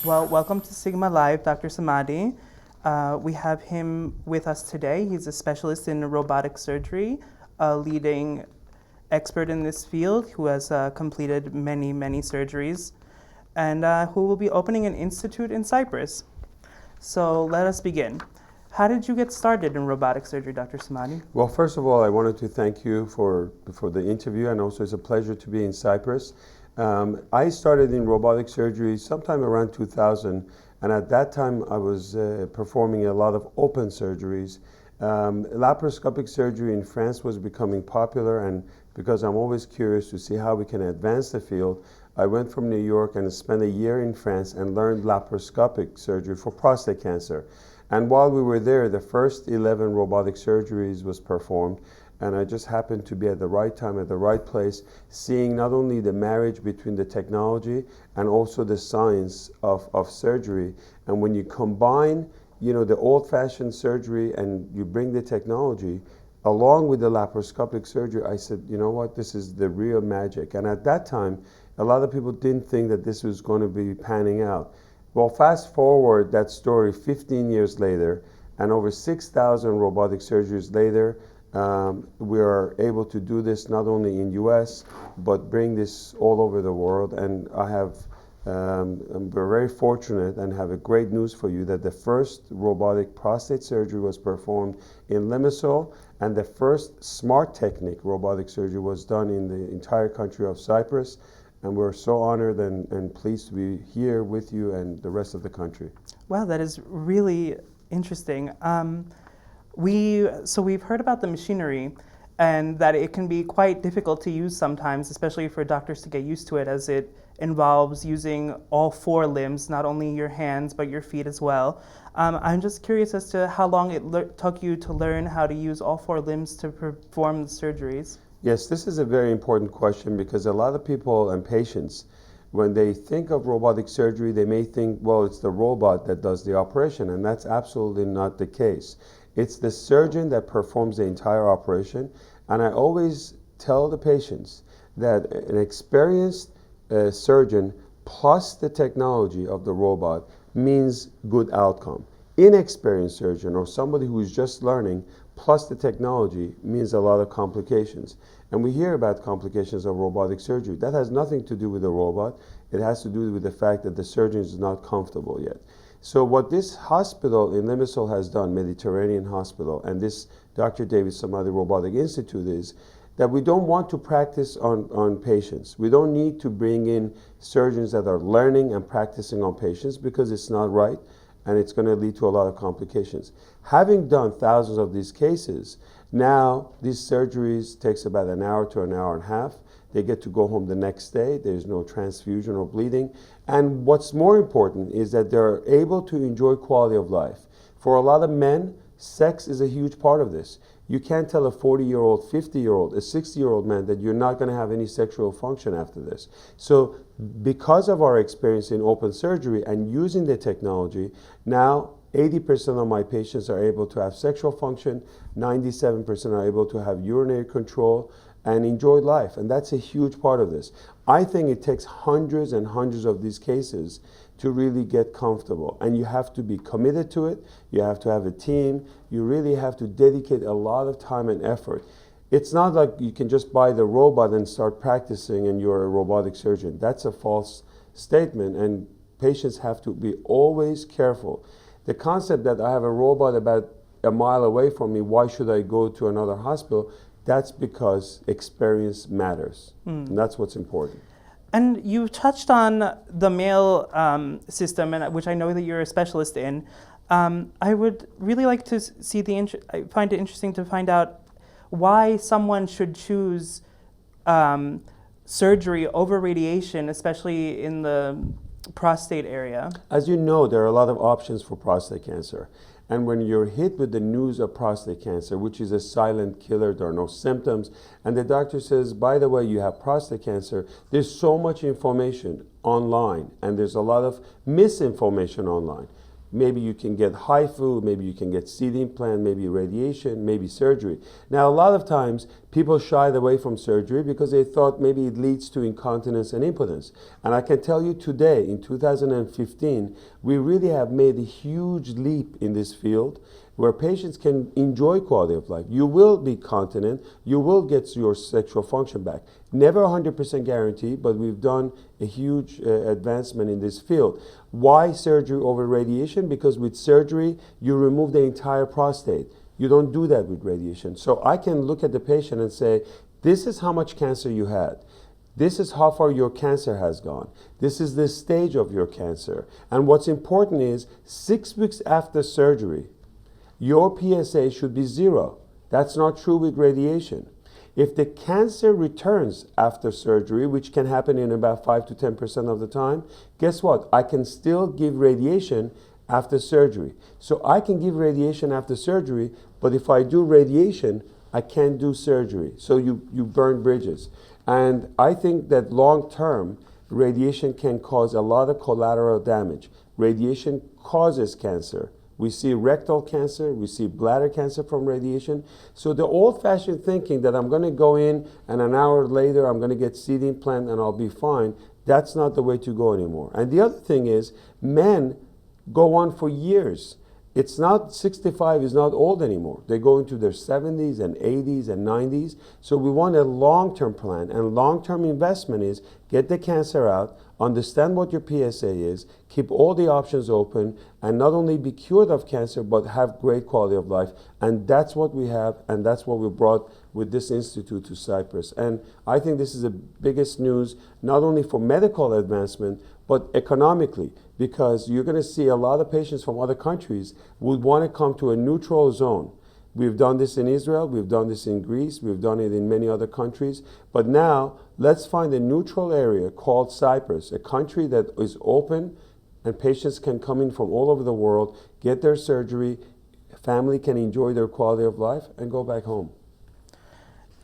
Well, welcome to Sigma Live, Dr. Samadi. We have him with us today. He's a specialist in robotic surgery, a leading expert in this field who has completed many, many surgeries, and who will be opening an institute in Cyprus. So let us begin. How did you get started in robotic surgery, Dr. Samadi? Well, first of all, I wanted to thank you for the interview, and also it's a pleasure to be in Cyprus. I started in robotic surgery sometime around 2000, and at that time I was performing a lot of open surgeries. Laparoscopic surgery in France was becoming popular, and because I'm always curious to see how we can advance the field, I went from New York and spent a year in France and learned laparoscopic surgery for prostate cancer. And while we were there, the first 11 robotic surgeries was performed, and I just happened to be at the right time, at the right place, seeing not only the marriage between the technology and also the science of surgery. And when you combine, the old-fashioned surgery and you bring the technology, along with the laparoscopic surgery, I said, you know what, this is the real magic. And at that time, a lot of people didn't think that this was going to be panning out. Well, fast forward that story 15 years later, and over 6,000 robotic surgeries later, we are able to do this not only in US, but bring this all over the world. And we're very fortunate and have a great news for you that the first robotic prostate surgery was performed in Limassol, and the first smart technique robotic surgery was done in the entire country of Cyprus. And we're so honored and pleased to be here with you and the rest of the country. Wow, that is really interesting. We've heard about the machinery and that it can be quite difficult to use sometimes, especially for doctors to get used to it, as it involves using all four limbs, not only your hands, but your feet as well. I'm just curious as to how long it took you to learn how to use all four limbs to perform the surgeries. Yes, this is a very important question because a lot of people and patients, when they think of robotic surgery, they may think, well, it's the robot that does the operation, and that's absolutely not the case. It's the surgeon that performs the entire operation, and I always tell the patients that an experienced surgeon plus the technology of the robot means good outcome. Inexperienced surgeon or somebody who is just learning plus the technology means a lot of complications. And we hear about complications of robotic surgery. That has nothing to do with the robot. It has to do with the fact that the surgeon is not comfortable yet. So what this hospital in Limassol has done, Mediterranean Hospital, and this Dr. David Samadi Robotic Institute is that we don't want to practice on patients. We don't need to bring in surgeons that are learning and practicing on patients because it's not right, and it's going to lead to a lot of complications. Having done thousands of these cases, now these surgeries takes about an hour to an hour and a half. They get to go home the next day. There's no transfusion or bleeding. And what's more important is that they're able to enjoy quality of life. For a lot of men, sex is a huge part of this. You can't tell a 40-year-old, 50-year-old, a 60-year-old man that you're not going to have any sexual function after this. So because of our experience in open surgery and using the technology, now 80% of my patients are able to have sexual function, 97% are able to have urinary control and enjoy life. And that's a huge part of this. I think it takes hundreds and hundreds of these cases to really get comfortable. And you have to be committed to it. You have to have a team. You really have to dedicate a lot of time and effort. It's not like you can just buy the robot and start practicing and you're a robotic surgeon. That's a false statement, and patients have to be always careful. The concept that I have a robot about a mile away from me, why should I go to another hospital? That's because experience matters. And that's what's important. And you touched on the male system, which I know that you're a specialist in. I would really like to see I find it interesting to find out why someone should choose surgery over radiation, especially in the prostate area. As you know, there are a lot of options for prostate cancer. And when you're hit with the news of prostate cancer, which is a silent killer, there are no symptoms, and the doctor says, by the way, you have prostate cancer, there's so much information online, and there's a lot of misinformation online. Maybe you can get HIFU, maybe you can get seed implant, maybe radiation, maybe surgery. Now, a lot of times people shied away from surgery because they thought maybe it leads to incontinence and impotence. And I can tell you today, in 2015, we really have made a huge leap in this field where patients can enjoy quality of life. You will be continent, you will get your sexual function back. Never 100% guarantee, but we've done a huge advancement in this field. Why surgery over radiation? Because with surgery, you remove the entire prostate. You don't do that with radiation. So I can look at the patient and say, this is how much cancer you had. This is how far your cancer has gone. This is the stage of your cancer. And what's important is 6 weeks after surgery, your PSA should be 0. That's not true with radiation. If the cancer returns after surgery, which can happen in about 5 to 10% of the time, guess what? I can still give radiation after surgery. So I can give radiation after surgery, but if I do radiation, I can't do surgery. So you burn bridges. And I think that long term, radiation can cause a lot of collateral damage. Radiation causes cancer. We see rectal cancer, we see bladder cancer from radiation. So the old-fashioned thinking that I'm going to go in and an hour later I'm going to get seed implant and I'll be fine, that's not the way to go anymore. And the other thing is, men go on for years. It's not 65 is not old anymore. They go into their 70s and 80s and 90s. So we want a long-term plan, and long-term investment is get the cancer out, understand what your PSA is, keep all the options open, and not only be cured of cancer, but have great quality of life. And that's what we have, and that's what we brought with this institute to Cyprus. And I think this is the biggest news, not only for medical advancement, but economically, because you're going to see a lot of patients from other countries would want to come to a neutral zone. We've done this in Israel, we've done this in Greece, we've done it in many other countries. But now, let's find a neutral area called Cyprus, a country that is open and patients can come in from all over the world, get their surgery, family can enjoy their quality of life, and go back home.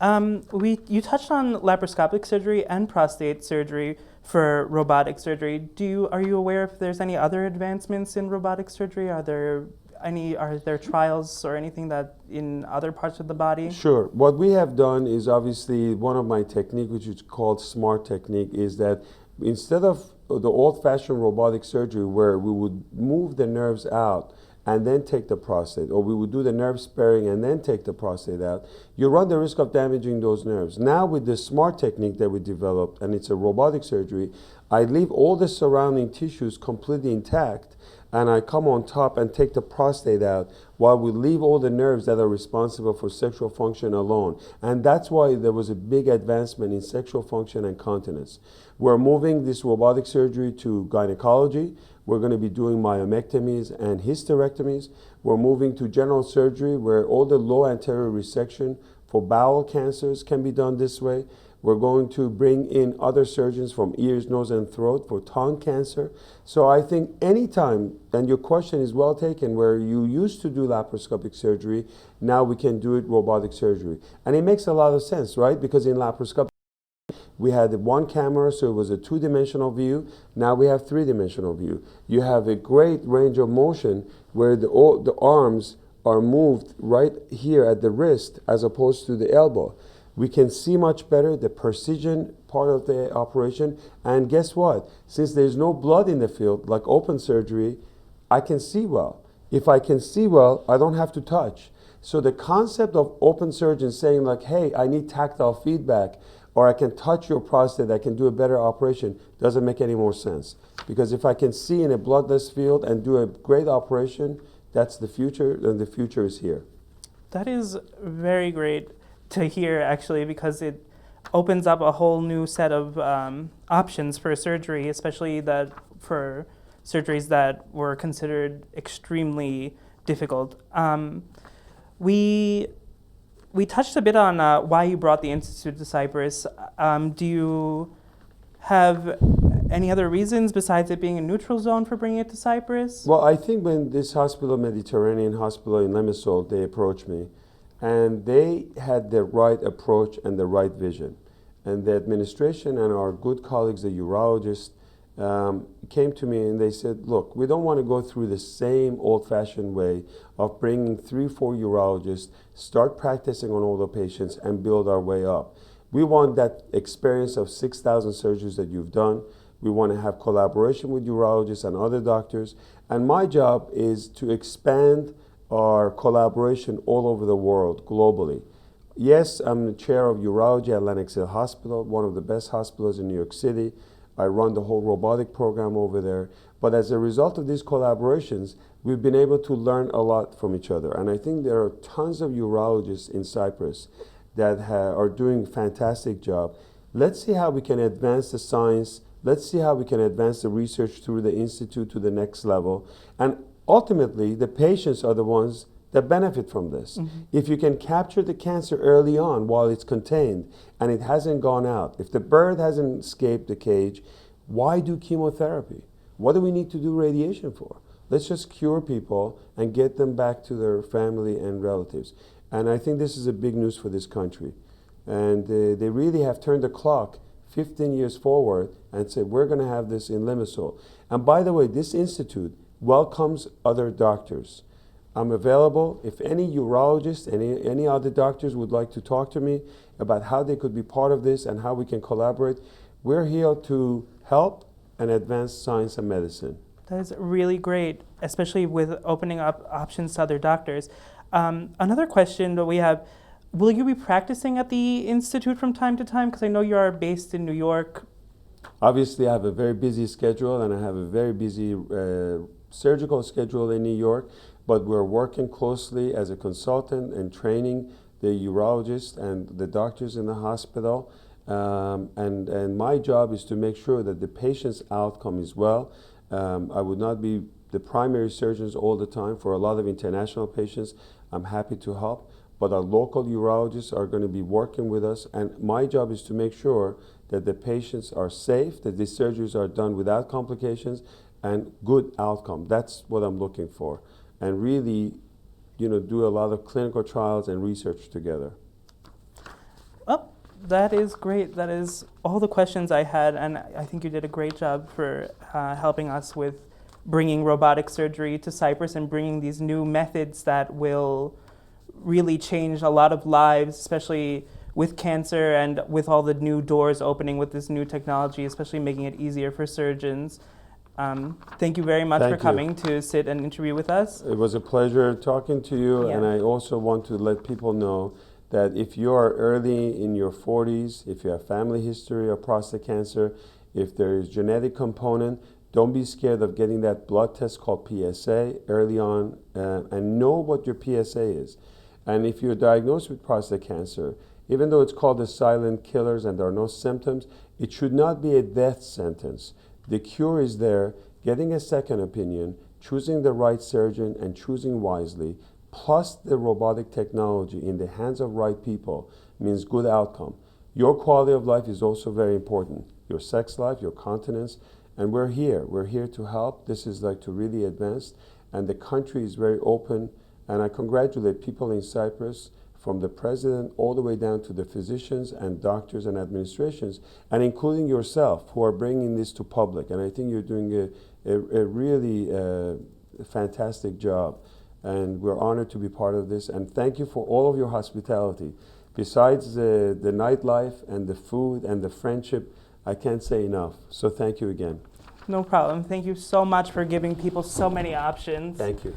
You touched on laparoscopic surgery and prostate surgery for robotic surgery. Are you aware if there's any other advancements in robotic surgery? Are there trials or anything that in other parts of the body? Sure. What we have done is obviously one of my technique, which is called SMART technique, is that instead of the old-fashioned robotic surgery where we would move the nerves out and then take the prostate, or we would do the nerve sparing and then take the prostate out, you run the risk of damaging those nerves. Now with the SMART technique that we developed, and it's a robotic surgery, I leave all the surrounding tissues completely intact, and I come on top and take the prostate out while we leave all the nerves that are responsible for sexual function alone. And that's why there was a big advancement in sexual function and continence. We're moving this robotic surgery to gynecology. We're going to be doing myomectomies and hysterectomies. We're moving to general surgery where all the low anterior resection for bowel cancers can be done this way. We're going to bring in other surgeons from ears, nose, and throat for tongue cancer. So I think anytime, and your question is well taken, where you used to do laparoscopic surgery, now we can do it robotic surgery. And it makes a lot of sense, right? Because in laparoscopic, we had one camera, so it was a two-dimensional view. Now we have three-dimensional view. You have a great range of motion where the arms are moved right here at the wrist as opposed to the elbow. We can see much better the precision part of the operation. And guess what? Since there's no blood in the field, like open surgery, I can see well. If I can see well, I don't have to touch. So the concept of open surgeons saying like, hey, I need tactile feedback, or I can touch your prostate, I can do a better operation, doesn't make any more sense. Because if I can see in a bloodless field and do a great operation, that's the future, and the future is here. That is very great to hear, actually, because it opens up a whole new set of options for surgery, especially that for surgeries that were considered extremely difficult. We touched a bit on why you brought the Institute to Cyprus. Do you have any other reasons besides it being a neutral zone for bringing it to Cyprus? Well, I think when this hospital, Mediterranean Hospital in Limassol, they approached me, and they had the right approach and the right vision. And the administration and our good colleagues, the urologists, came to me and they said, look, we don't want to go through the same old-fashioned way of bringing 3-4 urologists, start practicing on older patients and build our way up. We want that experience of 6,000 surgeries that you've done. We want to have collaboration with urologists and other doctors. And my job is to expand our collaboration all over the world, globally. Yes, I'm the chair of urology at Lenox Hospital, one of the best hospitals in New York City. I run the whole robotic program over there. But as a result of these collaborations, we've been able to learn a lot from each other. And I think there are tons of urologists in Cyprus that are doing a fantastic job. Let's see how we can advance the science. Let's see how we can advance the research through the institute to the next level. And ultimately, the patients are the ones that benefit from this. Mm-hmm. If you can capture the cancer early on while it's contained and it hasn't gone out, if the bird hasn't escaped the cage, why do chemotherapy? What do we need to do radiation for? Let's just cure people and get them back to their family and relatives. And I think this is a big news for this country. And they really have turned the clock 15 years forward and said, we're going to have this in Limassol. And by the way, this institute welcomes other doctors. I'm available. If any urologists, any other doctors would like to talk to me about how they could be part of this and how we can collaborate, we're here to help and advance science and medicine. That is really great, especially with opening up options to other doctors. Another question that we have, will you be practicing at the Institute from time to time? Because I know you are based in New York. Obviously, I have a very busy schedule and I have a very busy surgical schedule in New York, but we're working closely as a consultant and training the urologists and the doctors in the hospital. And my job is to make sure that the patient's outcome is well. I would not be the primary surgeons all the time. For a lot of international patients, I'm happy to help, but our local urologists are going to be working with us, and my job is to make sure that the patients are safe, that these surgeries are done without complications and good outcome. That's what I'm looking for, and really, do a lot of clinical trials and research together. Oh, that is great. That is all the questions I had, and I think you did a great job for helping us with bringing robotic surgery to Cyprus and bringing these new methods that will really change a lot of lives, especially with cancer and with all the new doors opening with this new technology, especially making it easier for surgeons. Thank you very much for coming to sit and interview with us. It was a pleasure talking to you, and I also want to let people know that if you are early in your 40s, if you have family history of prostate cancer, if there is genetic component, don't be scared of getting that blood test called PSA early on, and know what your PSA is. And if you're diagnosed with prostate cancer, even though it's called the silent killers and there are no symptoms, it should not be a death sentence. The cure is there, getting a second opinion, choosing the right surgeon and choosing wisely, plus the robotic technology in the hands of right people means good outcome. Your quality of life is also very important. Your sex life, your continence, and we're here. We're here to help. This is like to really advance, and the country is very open. And I congratulate people in Cyprus, from the president all the way down to the physicians and doctors and administrations, and including yourself, who are bringing this to public. And I think you're doing a really fantastic job. And we're honored to be part of this. And thank you for all of your hospitality. Besides the nightlife and the food and the friendship, I can't say enough. So thank you again. No problem. Thank you so much for giving people so many options. Thank you.